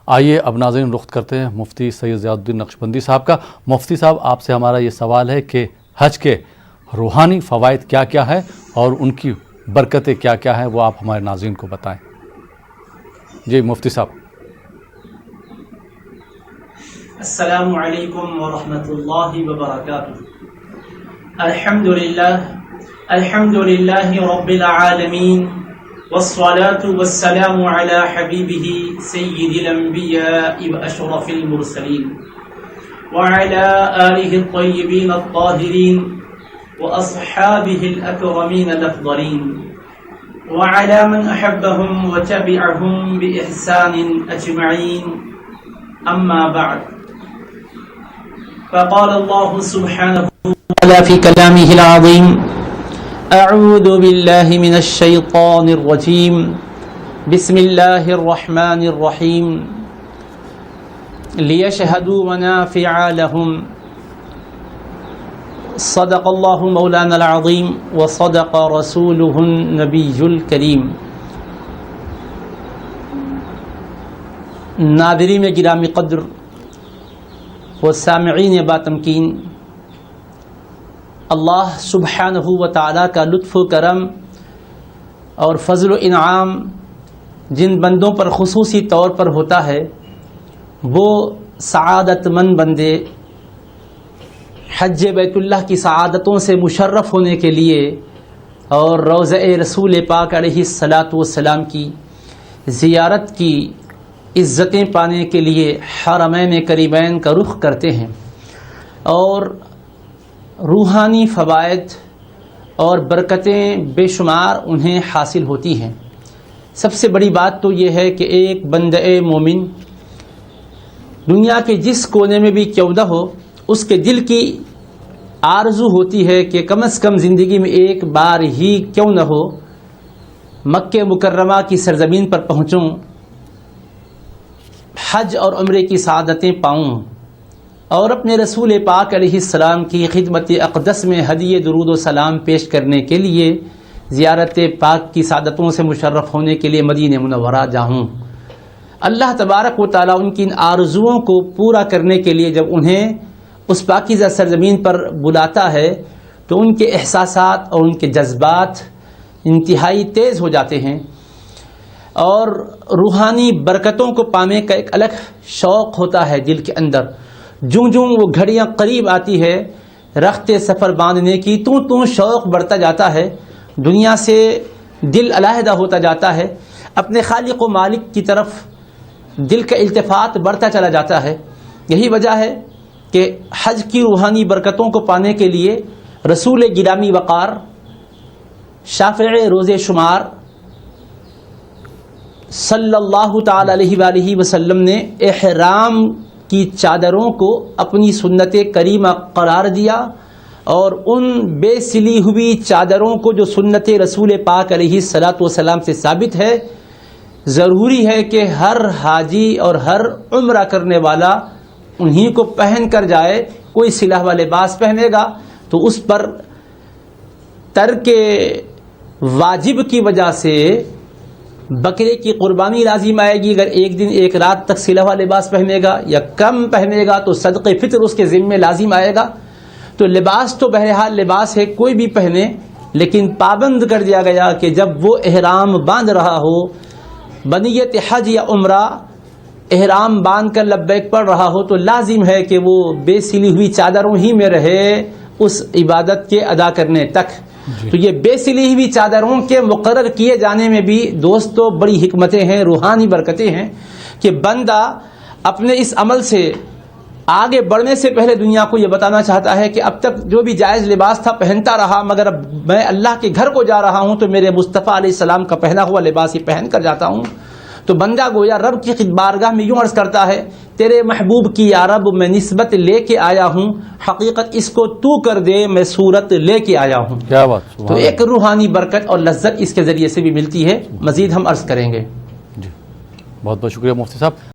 آئیے اب ناظرین رخ کرتے ہیں مفتی سید ضیاء الدین نقشبندی صاحب کا۔ مفتی صاحب، آپ سے ہمارا یہ سوال ہے کہ حج کے روحانی فوائد کیا کیا ہے اور ان کی برکتیں کیا کیا ہیں، وہ آپ ہمارے ناظرین کو بتائیں۔ جی مفتی صاحب۔ السلام علیکم ورحمۃ اللہ وبرکاتہ۔ الحمد للہ رب العالمین والصلاة والسلام على حبیبہ سید الانبیاء واشرف المرسلین وعلى آلہ الطیبین الطاہرین واصحابہ الاکرمین الافضلین وعلى من احبهم وتبعهم بإحسان اجمعین، اما بعد، فقال الله سبحانه وتعالى في كلامه العظيم: أعوذ بالله من الشيطان الرجيم، بسم الله الرحمن الرحيم، ليشهدوا منافع لهم، صدق الله مولانا العظيم وصدق رسوله النبي الكريم۔ ناظرین گرامی قدر و سامعین باتمکین، اللہ سبحانہ و تعالیٰ کا لطف و کرم اور فضل و انعام جن بندوں پر خصوصی طور پر ہوتا ہے، وہ سعادت مند بندے حج بیت اللہ کی سعادتوں سے مشرف ہونے کے لیے اور روضہ رسول پاک علیہ الصلاۃ والسلام کی زیارت کی عزتیں پانے کے لیے حرمین کریمین کا رخ کرتے ہیں، اور روحانی فوائد اور برکتیں بے شمار انہیں حاصل ہوتی ہیں۔ سب سے بڑی بات تو یہ ہے کہ ایک بندہ مومن دنیا کے جس کونے میں بھی کیوں نہ ہو، اس کے دل کی آرزو ہوتی ہے کہ کم از کم زندگی میں ایک بار ہی کیوں نہ ہو مکہ مکرمہ کی سرزمین پر پہنچوں، حج اور عمرے کی سعادتیں پاؤں اور اپنے رسول پاک علیہ السلام کی خدمت اقدس میں ہدیہ درود و سلام پیش کرنے کے لیے زیارت پاک کی سعادتوں سے مشرف ہونے کے لیے مدینہ منورہ جاؤں۔ اللہ تبارک و تعالیٰ ان کی ان آرزوؤں کو پورا کرنے کے لیے جب انہیں اس پاکیزہ سرزمین پر بلاتا ہے تو ان کے احساسات اور ان کے جذبات انتہائی تیز ہو جاتے ہیں، اور روحانی برکتوں کو پانے کا ایک الگ شوق ہوتا ہے دل کے اندر۔ جوں جوں وہ گھڑیاں قریب آتی ہے رخت سفر باندھنے کی، تو شوق بڑھتا جاتا ہے، دنیا سے دل علیحدہ ہوتا جاتا ہے، اپنے خالق و مالک کی طرف دل کا التفات بڑھتا چلا جاتا ہے۔ یہی وجہ ہے کہ حج کی روحانی برکتوں کو پانے کے لیے رسول گرامی وقار شافع روز شمار صلی اللہ تعالی علیہ وآلہ وسلم نے احرام کی چادروں کو اپنی سنت کریمہ قرار دیا، اور ان بے سلی ہوئی چادروں کو جو سنت رسول پاک علیہ الصلاۃ والسلام سے ثابت ہے، ضروری ہے کہ ہر حاجی اور ہر عمرہ کرنے والا انہی کو پہن کر جائے۔ کوئی سلا ہوا لباس پہنے گا تو اس پر ترک واجب کی وجہ سے بکرے کی قربانی لازم آئے گی۔ اگر ایک دن ایک رات تک سلا ہوا لباس پہنے گا یا کم پہنے گا تو صدقہ فطر اس کے ذمے لازم آئے گا۔ تو لباس تو بہرحال لباس ہے، کوئی بھی پہنے، لیکن پابند کر دیا گیا کہ جب وہ احرام باندھ رہا ہو، بنیت حج یا عمرہ احرام باندھ کر لبیک پڑھ رہا ہو، تو لازم ہے کہ وہ بے سلی ہوئی چادروں ہی میں رہے اس عبادت کے ادا کرنے تک۔ تو یہ بے سلی ہوئی چادروں کے مقرر کیے جانے میں بھی دوستو بڑی حکمتیں ہیں، روحانی برکتیں ہیں، کہ بندہ اپنے اس عمل سے آگے بڑھنے سے پہلے دنیا کو یہ بتانا چاہتا ہے کہ اب تک جو بھی جائز لباس تھا پہنتا رہا، مگر اب میں اللہ کے گھر کو جا رہا ہوں تو میرے مصطفیٰ علیہ السلام کا پہنا ہوا لباس ہی پہن کر جاتا ہوں۔ تو بندہ گویا رب کی بارگاہ میں یوں عرض کرتا ہے، تیرے محبوب کی یا رب میں نسبت لے کے آیا ہوں، حقیقت اس کو تو کر دے، میں صورت لے کے آیا ہوں۔ کیا بات! تو ایک روحانی برکت اور لذت اس کے ذریعے سے بھی ملتی ہے، مزید ہم عرض کریں گے۔ جی بہت بہت شکریہ مفتی صاحب۔